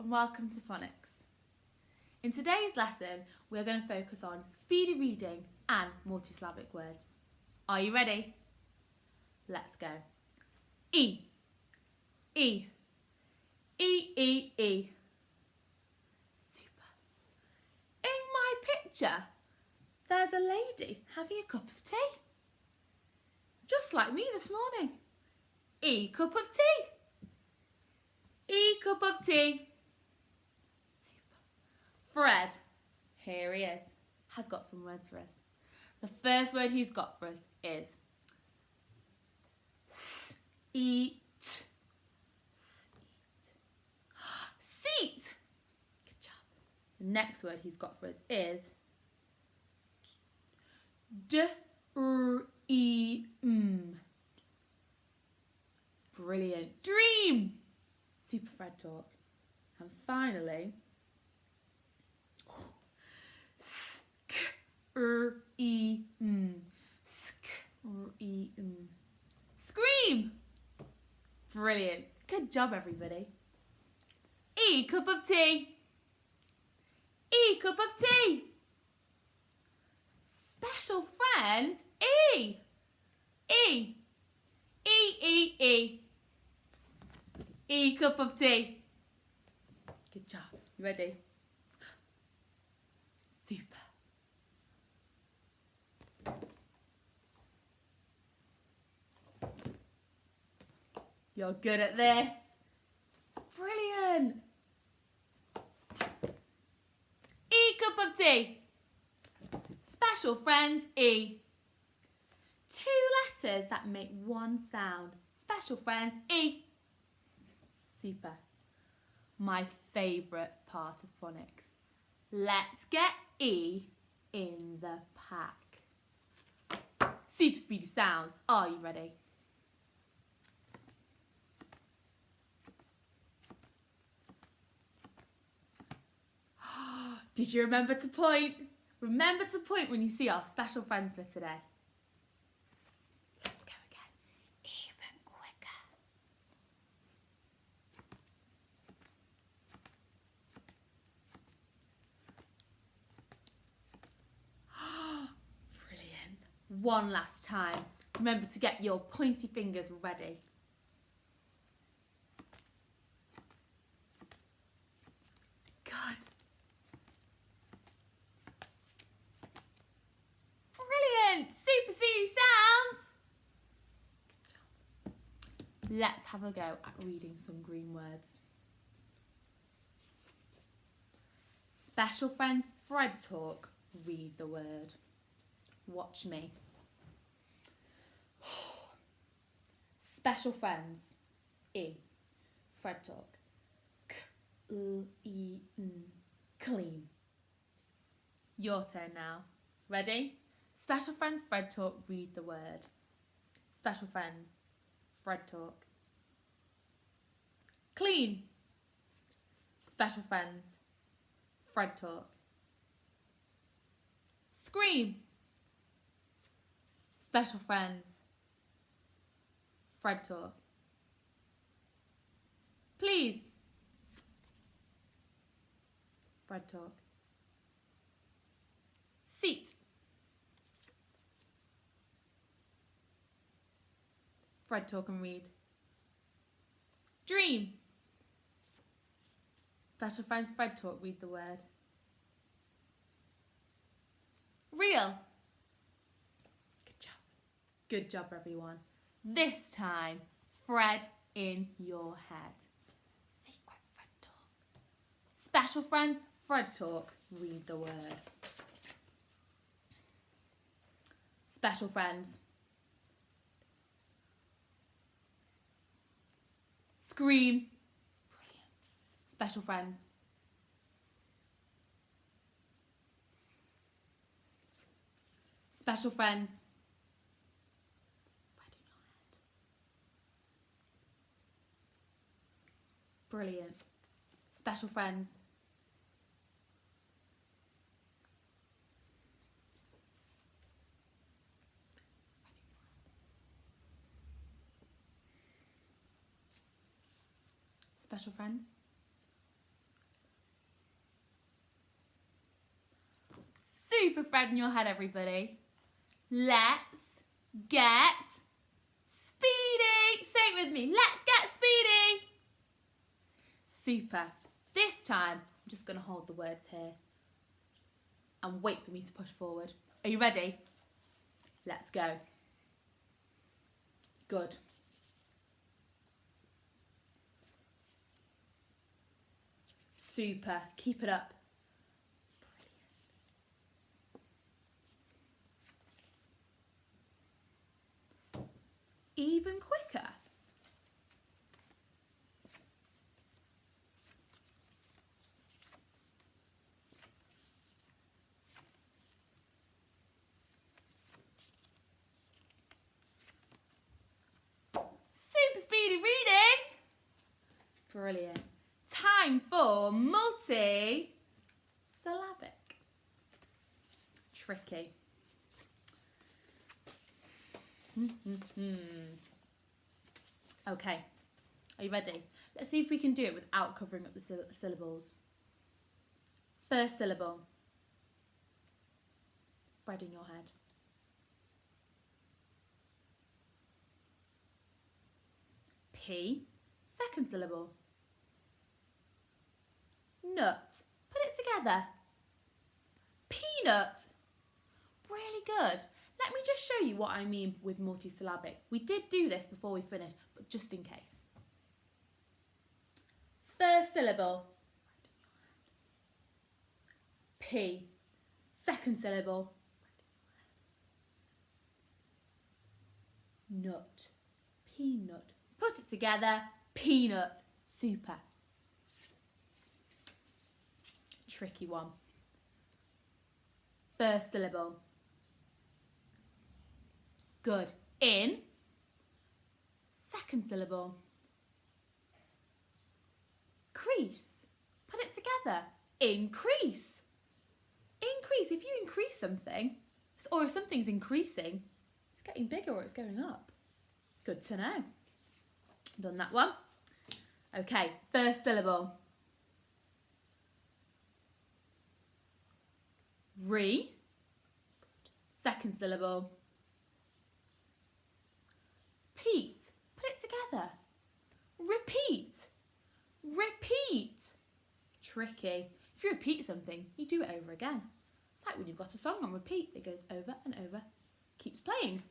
and welcome to Phonics. In today's lesson, we're going to focus on speedy reading and multisyllabic words. Are you ready? Let's go. E, E, E, E, E. Super. In my picture, there's a lady having a cup of tea. Just like me this morning. E, cup of tea. E, cup of tea. Super. Fred, here he is, has got some words for us. The first word he's got for us is eat. Seat. Good job. The next word he's got for us is dream. Brilliant. Dream. Super Fred talk. And finally, scream. Scream. Scream. Brilliant. Good job, everybody. E, cup of tea. E, cup of tea. Special friends, E. E. E, E, E. E, cup of tea. Good job. You ready? Super. You're good at this. Brilliant. E, cup of tea. Special friends, E. Two letters that make one sound. Special friends, E. Super. My favourite part of phonics. Let's get E in the pack. Super speedy sounds. Are you ready? Did you remember to point? Remember to point when you see our special friends for today. Let's go again. Even quicker. Brilliant. One last time. Remember to get your pointy fingers ready. Good. Brilliant. Super speedy sounds. Good job. Let's have a go at reading some green words. Special friends Fred talk. Read the word. Watch me. Special friends. E. Fred talk. Clean. Your turn now. Ready? Special friends Fred talk. Read the word. Special friends Fred talk. Clean. Special friends Fred talk. Scream. Special friends Fred talk. Please. Fred talk. Seat. Fred talk and read. Dream. Special friends Fred talk. Read the word. Real. Good job. Good job, everyone. This time, Fred in your head. Secret Fred talk. Special friends Fred talk. Read the word. Special friends. Scream. Brilliant. Special friends. Special friends. Fred in your head. Brilliant. Special friends. Special friends. Super Fred in your head, everybody. Let's get speedy. Say it with me. Let's get speedy. Super. This time, I'm just going to hold the words here and wait for me to push forward. Are you ready? Let's go. Good. Super. Keep it up. Brilliant. Even quicker. Super speedy reading. Brilliant. Time for multi-syllabic. Tricky. Okay, are you ready? Let's see if we can do it without covering up the syllables. First syllable. Fred in your head. P. Second syllable. Nut. Put it together. Peanut. Really good. Let me just show you what I mean with multisyllabic. We did do this before we finished, but just in case. First syllable. P. Second syllable. Nut. Peanut. Put it together. Peanut. Super. Tricky one. First syllable. Good. In. Second syllable. Crease. Put it together. Increase. Increase. If you increase something, or if something's increasing, it's getting bigger or it's going up. Good to know. Done that one. Okay, first syllable. Re. Second syllable. Pete. Put it together. Repeat. Repeat. Tricky. If you repeat something, you do it over again. It's like when you've got a song on repeat. It goes over and over. Keeps playing.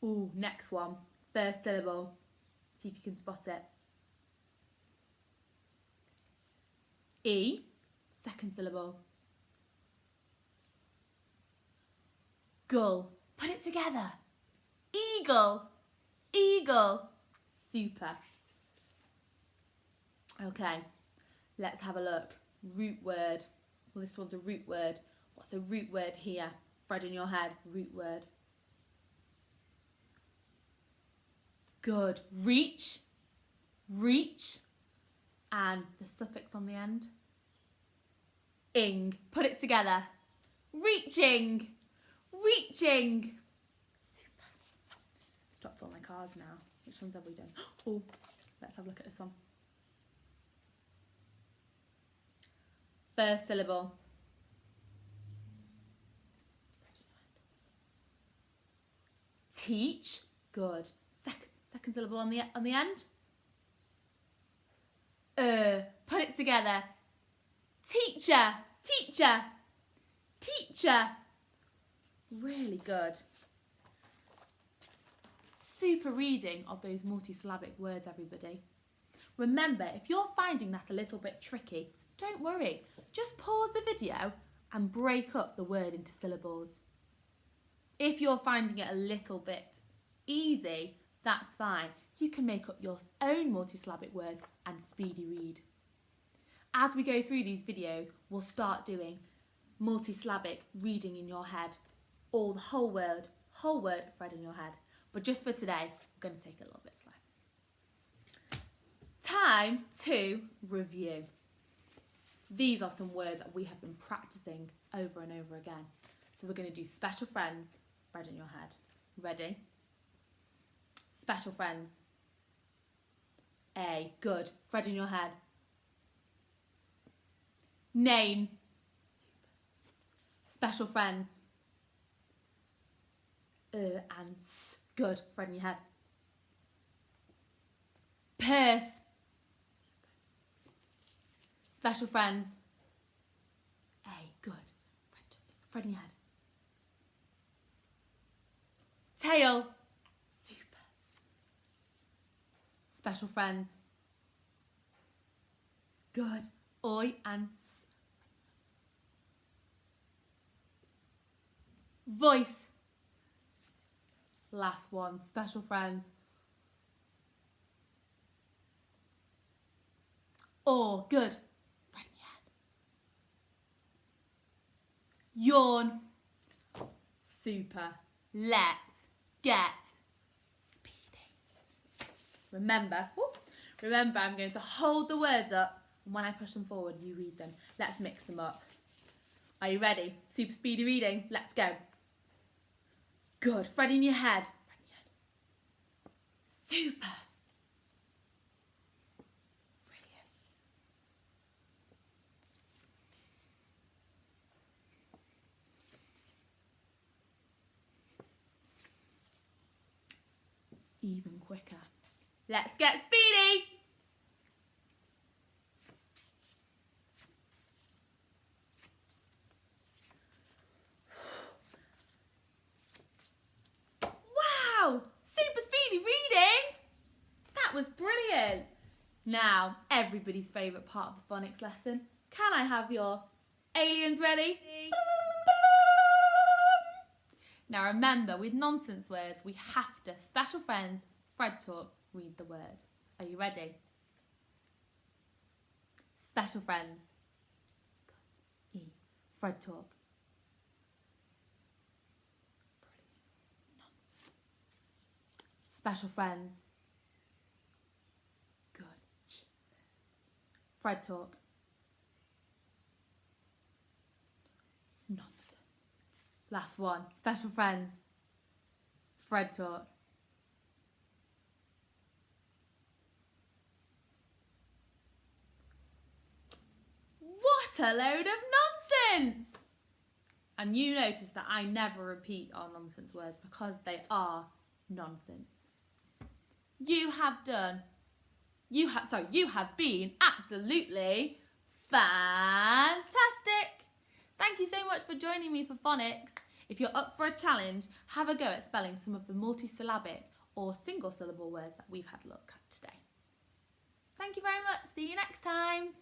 Ooh, next one. First syllable. See if you can spot it. E. Second syllable. Gull. Put it together. Eagle. Eagle. Super. Okay, let's have a look. Root word. Well, this one's a root word. What's the root word here? Fred in your head. Root word. Good. Reach. Reach. And the suffix on the end. Ing. Put it together. Reaching. Reaching. Super. Dropped all my cards now. Which ones have we done? Oh, let's have a look at this one. First syllable. Teach. Good. Second syllable on the end. Put it together. Teacher. Teacher. Teacher. Really good. Super reading of those multisyllabic words, everybody. Remember, if you're finding that a little bit tricky, don't worry. Just pause the video and break up the word into syllables. If you're finding it a little bit easy, that's fine. You can make up your own multisyllabic words and speedy read. As we go through these videos, we'll start doing multisyllabic reading in your head. Or the whole word Fred in your head. But just for today, we're going to take it a little bit slow. Time to review. These are some words that we have been practicing over and over again. So we're going to do special friends, Fred in your head. Ready? Special friends. A. Good. Fred in your head. Name. Special friends. And S. Good. Fred in your head. Purse. Special friends. A. Good. Fred in your head. Tail. Super. Special friends. Good. Oi and S. Voice. Last one. Special friends. Or. Good. Fred in your head. Yawn. Super. Let's get speedy. Remember, I'm going to hold the words up, and when I push them forward, you read them. Let's mix them up. Are you ready? Super speedy reading. Let's go. Good. Fred in your head. Super. Brilliant. Even quicker. Let's get speedy. Wow, super speedy reading. That was brilliant. Now, everybody's favourite part of the phonics lesson. Can I have your aliens ready? Now remember, with nonsense words, we have to, special friends, Fred talk, read the word. Are you ready? Special friends. E. Fred talk. Special friends. Good. Fred talk. Nonsense. Last one. Special friends. Fred talk. What a load of nonsense! And you notice that I never repeat our nonsense words because they are nonsense. You have been absolutely fantastic. Thank you so much for joining me for phonics. If you're up for a challenge, have a go at spelling some of the multisyllabic or single syllable words that we've had a look at today. Thank you very much. See you next time.